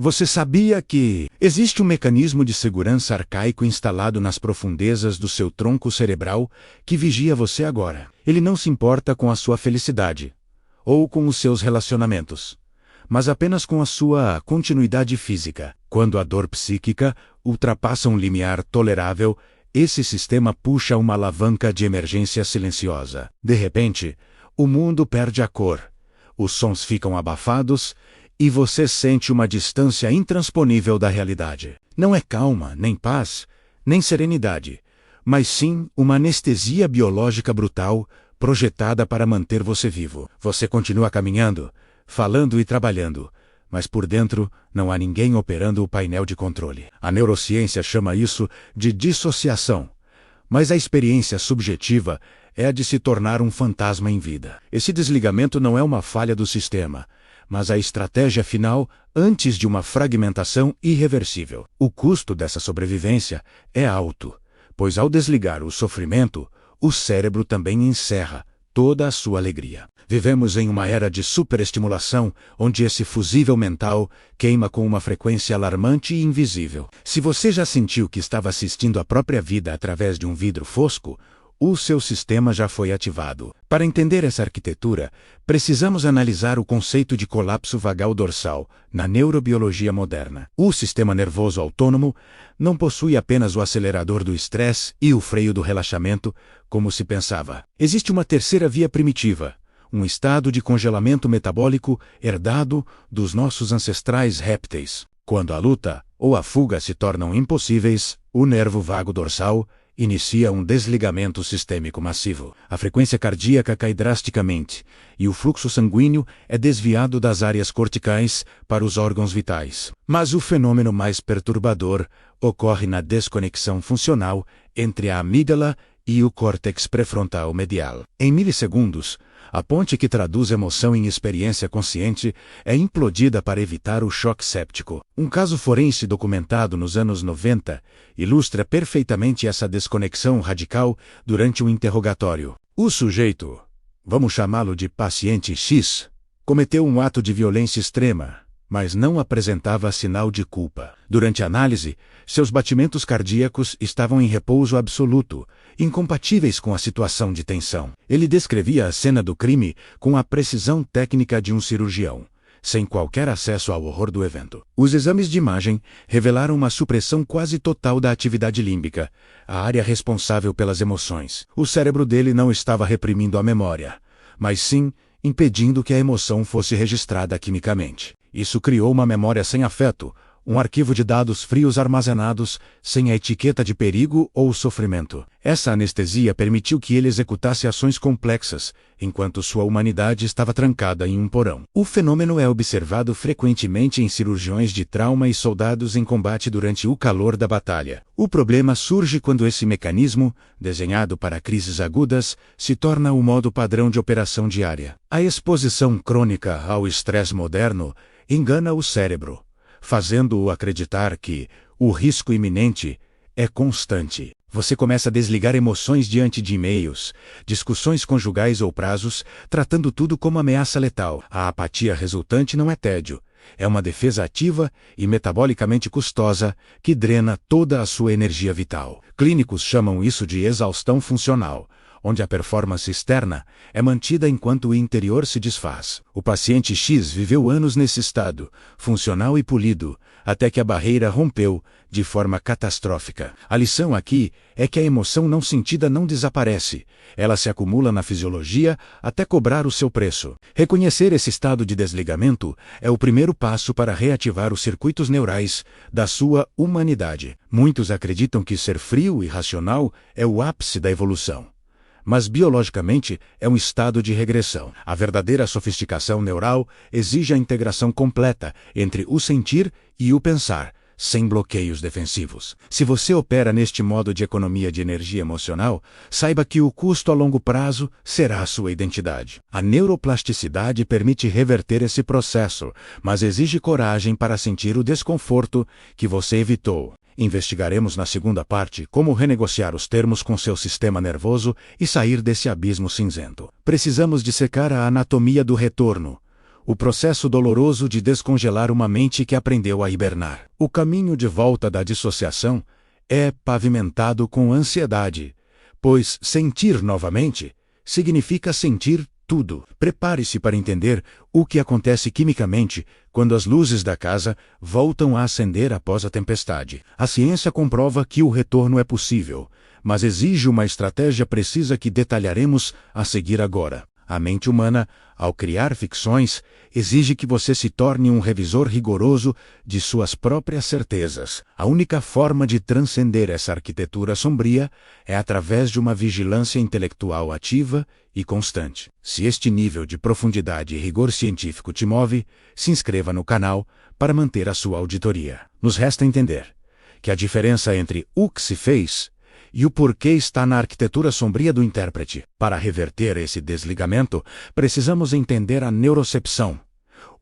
Você sabia que existe um mecanismo de segurança arcaico instalado nas profundezas do seu tronco cerebral que vigia você agora? Ele não se importa com a sua felicidade ou com os seus relacionamentos, mas apenas com a sua continuidade física. Quando a dor psíquica ultrapassa um limiar tolerável, esse sistema puxa uma alavanca de emergência silenciosa. De repente, o mundo perde a cor, os sons ficam abafados e você sente uma distância intransponível da realidade. Não é calma, nem paz, nem serenidade, mas sim uma anestesia biológica brutal projetada para manter você vivo. Você continua caminhando, falando e trabalhando, mas por dentro não há ninguém operando o painel de controle. A neurociência chama isso de dissociação, mas a experiência subjetiva é a de se tornar um fantasma em vida. Esse desligamento não é uma falha do sistema, mas a estratégia final antes de uma fragmentação irreversível. O custo dessa sobrevivência é alto, pois ao desligar o sofrimento, o cérebro também encerra toda a sua alegria. Vivemos em uma era de superestimulação, onde esse fusível mental queima com uma frequência alarmante e invisível. Se você já sentiu que estava assistindo a própria vida através de um vidro fosco, o seu sistema já foi ativado. Para entender essa arquitetura, precisamos analisar o conceito de colapso vagal dorsal na neurobiologia moderna. O sistema nervoso autônomo não possui apenas o acelerador do estresse e o freio do relaxamento, como se pensava. Existe uma terceira via primitiva, um estado de congelamento metabólico herdado dos nossos ancestrais répteis. Quando a luta ou a fuga se tornam impossíveis, o nervo vago dorsal inicia um desligamento sistêmico massivo. A frequência cardíaca cai drasticamente e o fluxo sanguíneo é desviado das áreas corticais para os órgãos vitais. Mas o fenômeno mais perturbador ocorre na desconexão funcional entre a amígdala e o córtex pré-frontal medial. Em milissegundos, a ponte que traduz emoção em experiência consciente é implodida para evitar o choque séptico. Um caso forense documentado nos anos 90 ilustra perfeitamente essa desconexão radical durante um interrogatório. O sujeito, vamos chamá-lo de paciente X, cometeu um ato de violência extrema, mas não apresentava sinal de culpa. Durante a análise, seus batimentos cardíacos estavam em repouso absoluto, incompatíveis com a situação de tensão. Ele descrevia a cena do crime com a precisão técnica de um cirurgião, sem qualquer acesso ao horror do evento. Os exames de imagem revelaram uma supressão quase total da atividade límbica, a área responsável pelas emoções. O cérebro dele não estava reprimindo a memória, mas sim impedindo que a emoção fosse registrada quimicamente. Isso criou uma memória sem afeto, um arquivo de dados frios armazenados, sem a etiqueta de perigo ou sofrimento. Essa anestesia permitiu que ele executasse ações complexas, enquanto sua humanidade estava trancada em um porão. O fenômeno é observado frequentemente em cirurgiões de trauma e soldados em combate durante o calor da batalha. O problema surge quando esse mecanismo, desenhado para crises agudas, se torna o modo padrão de operação diária. A exposição crônica ao estresse moderno engana o cérebro, fazendo-o acreditar que o risco iminente é constante. Você começa a desligar emoções diante de e-mails, discussões conjugais ou prazos, tratando tudo como ameaça letal. A apatia resultante não é tédio, é uma defesa ativa e metabolicamente custosa que drena toda a sua energia vital. Clínicos chamam isso de exaustão funcional, onde a performance externa é mantida enquanto o interior se desfaz. O paciente X viveu anos nesse estado, funcional e polido, até que a barreira rompeu de forma catastrófica. A lição aqui é que a emoção não sentida não desaparece, ela se acumula na fisiologia até cobrar o seu preço. Reconhecer esse estado de desligamento é o primeiro passo para reativar os circuitos neurais da sua humanidade. Muitos acreditam que ser frio e racional é o ápice da evolução, mas biologicamente é um estado de regressão. A verdadeira sofisticação neural exige a integração completa entre o sentir e o pensar, sem bloqueios defensivos. Se você opera neste modo de economia de energia emocional, saiba que o custo a longo prazo será a sua identidade. A neuroplasticidade permite reverter esse processo, mas exige coragem para sentir o desconforto que você evitou. Investigaremos na segunda parte como renegociar os termos com seu sistema nervoso e sair desse abismo cinzento. Precisamos dissecar a anatomia do retorno, o processo doloroso de descongelar uma mente que aprendeu a hibernar. O caminho de volta da dissociação é pavimentado com ansiedade, pois sentir novamente significa sentir tudo. Prepare-se para entender o que acontece quimicamente quando as luzes da casa voltam a acender após a tempestade. A ciência comprova que o retorno é possível, mas exige uma estratégia precisa que detalharemos a seguir agora. A mente humana, ao criar ficções, exige que você se torne um revisor rigoroso de suas próprias certezas. A única forma de transcender essa arquitetura sombria é através de uma vigilância intelectual ativa e constante. Se este nível de profundidade e rigor científico te move, se inscreva no canal para manter a sua auditoria. Nos resta entender que a diferença entre o que se fez e o porquê está na arquitetura sombria do intérprete. Para reverter esse desligamento, precisamos entender a neurocepção,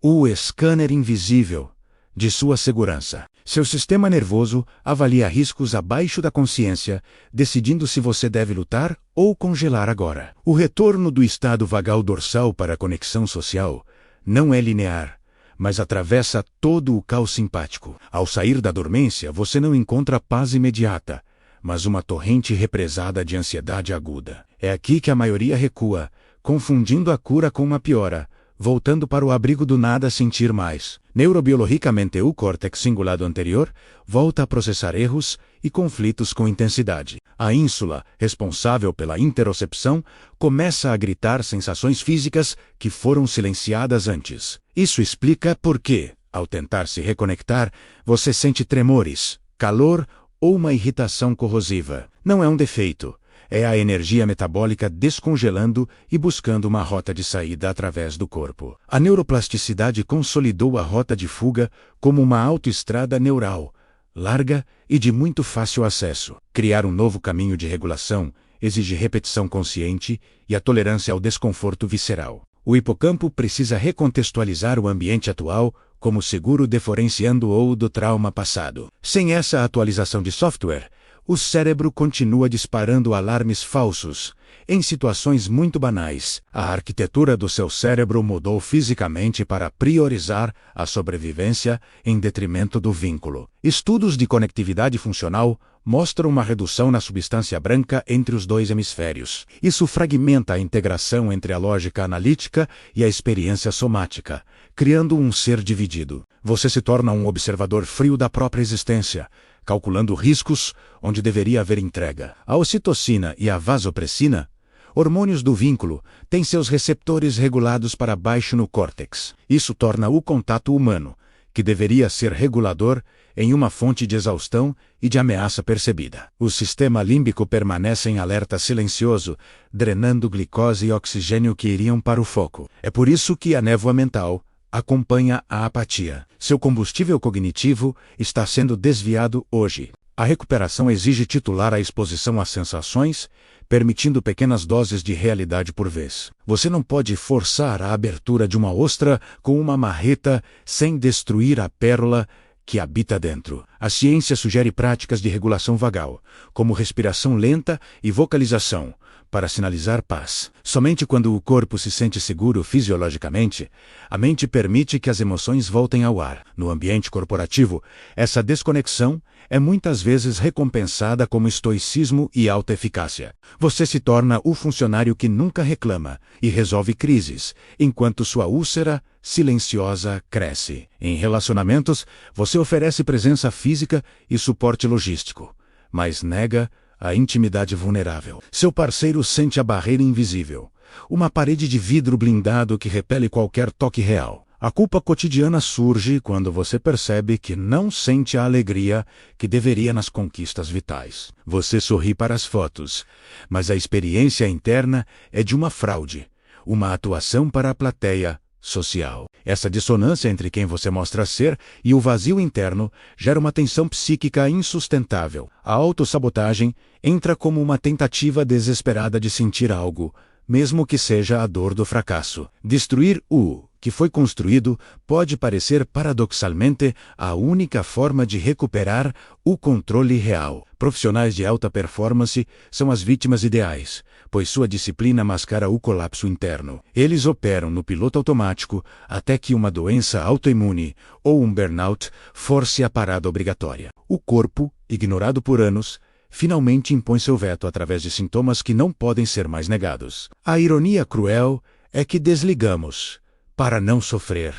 o scanner invisível de sua segurança. Seu sistema nervoso avalia riscos abaixo da consciência, decidindo se você deve lutar ou congelar agora. O retorno do estado vagal dorsal para a conexão social não é linear, mas atravessa todo o caos simpático. Ao sair da dormência, você não encontra paz imediata, mas uma torrente represada de ansiedade aguda. É aqui que a maioria recua, confundindo a cura com uma piora, voltando para o abrigo do nada sentir mais. Neurobiologicamente, o córtex cingulado anterior volta a processar erros e conflitos com intensidade. A ínsula, responsável pela interocepção, começa a gritar sensações físicas que foram silenciadas antes. Isso explica por que, ao tentar se reconectar, você sente tremores, calor ou uma irritação corrosiva. Não é um defeito, é a energia metabólica descongelando e buscando uma rota de saída através do corpo. A neuroplasticidade consolidou a rota de fuga como uma autoestrada neural, larga e de muito fácil acesso. Criar um novo caminho de regulação exige repetição consciente e a tolerância ao desconforto visceral. O hipocampo precisa recontextualizar o ambiente atual como seguro deferenciando ou do trauma passado. Sem essa atualização de software, o cérebro continua disparando alarmes falsos, em situações muito banais. A arquitetura do seu cérebro mudou fisicamente para priorizar a sobrevivência em detrimento do vínculo. Estudos de conectividade funcional mostram uma redução na substância branca entre os dois hemisférios. Isso fragmenta a integração entre a lógica analítica e a experiência somática, criando um ser dividido. Você se torna um observador frio da própria existência, calculando riscos onde deveria haver entrega. A ocitocina e a vasopressina, hormônios do vínculo, têm seus receptores regulados para baixo no córtex. Isso torna o contato humano, que deveria ser regulador, em uma fonte de exaustão e de ameaça percebida. O sistema límbico permanece em alerta silencioso, drenando glicose e oxigênio que iriam para o foco. É por isso que a névoa mental acompanha a apatia. Seu combustível cognitivo está sendo desviado hoje. A recuperação exige titular a exposição às sensações, permitindo pequenas doses de realidade por vez. Você não pode forçar a abertura de uma ostra com uma marreta sem destruir a pérola que habita dentro. A ciência sugere práticas de regulação vagal, como respiração lenta e vocalização, para sinalizar paz. Somente quando o corpo se sente seguro fisiologicamente, a mente permite que as emoções voltem ao ar. No ambiente corporativo, essa desconexão é muitas vezes recompensada como estoicismo e alta eficácia. Você se torna o funcionário que nunca reclama e resolve crises, enquanto sua úlcera silenciosa cresce. Em relacionamentos, você oferece presença física e suporte logístico, mas nega a intimidade vulnerável. Seu parceiro sente a barreira invisível, uma parede de vidro blindado que repele qualquer toque real. A culpa cotidiana surge quando você percebe que não sente a alegria que deveria nas conquistas vitais. Você sorri para as fotos, mas a experiência interna é de uma fraude, uma atuação para a plateia social. Essa dissonância entre quem você mostra ser e o vazio interno gera uma tensão psíquica insustentável. A autossabotagem entra como uma tentativa desesperada de sentir algo, mesmo que seja a dor do fracasso. Destruir o que foi construído pode parecer paradoxalmente a única forma de recuperar o controle real. Profissionais de alta performance são as vítimas ideais, pois sua disciplina mascara o colapso interno. Eles operam no piloto automático até que uma doença autoimune ou um burnout force a parada obrigatória. O corpo, ignorado por anos, finalmente impõe seu veto através de sintomas que não podem ser mais negados. A ironia cruel é que desligamos para não sofrer.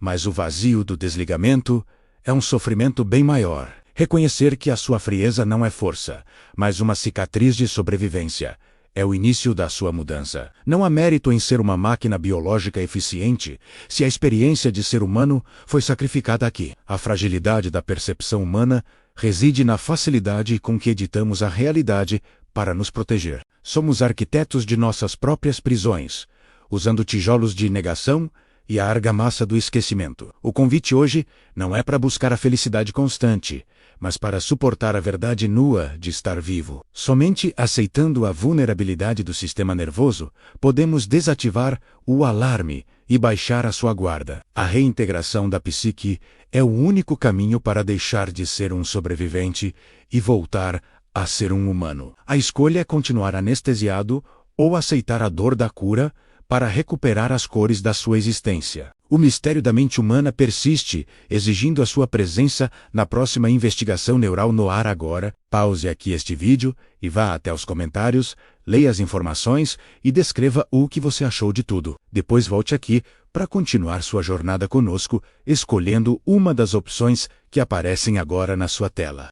Mas o vazio do desligamento é um sofrimento bem maior. Reconhecer que a sua frieza não é força, mas uma cicatriz de sobrevivência, é o início da sua mudança. Não há mérito em ser uma máquina biológica eficiente se a experiência de ser humano foi sacrificada aqui. A fragilidade da percepção humana reside na facilidade com que editamos a realidade para nos proteger. Somos arquitetos de nossas próprias prisões, usando tijolos de negação e a argamassa do esquecimento. O convite hoje não é para buscar a felicidade constante, mas para suportar a verdade nua de estar vivo. Somente aceitando a vulnerabilidade do sistema nervoso, podemos desativar o alarme e baixar a sua guarda. A reintegração da psique é o único caminho para deixar de ser um sobrevivente e voltar a ser um humano. A escolha é continuar anestesiado ou aceitar a dor da cura para recuperar as cores da sua existência. O mistério da mente humana persiste, exigindo a sua presença na próxima investigação neural no ar agora. Pause aqui este vídeo e vá até os comentários, leia as informações e descreva o que você achou de tudo. Depois volte aqui para continuar sua jornada conosco, escolhendo uma das opções que aparecem agora na sua tela.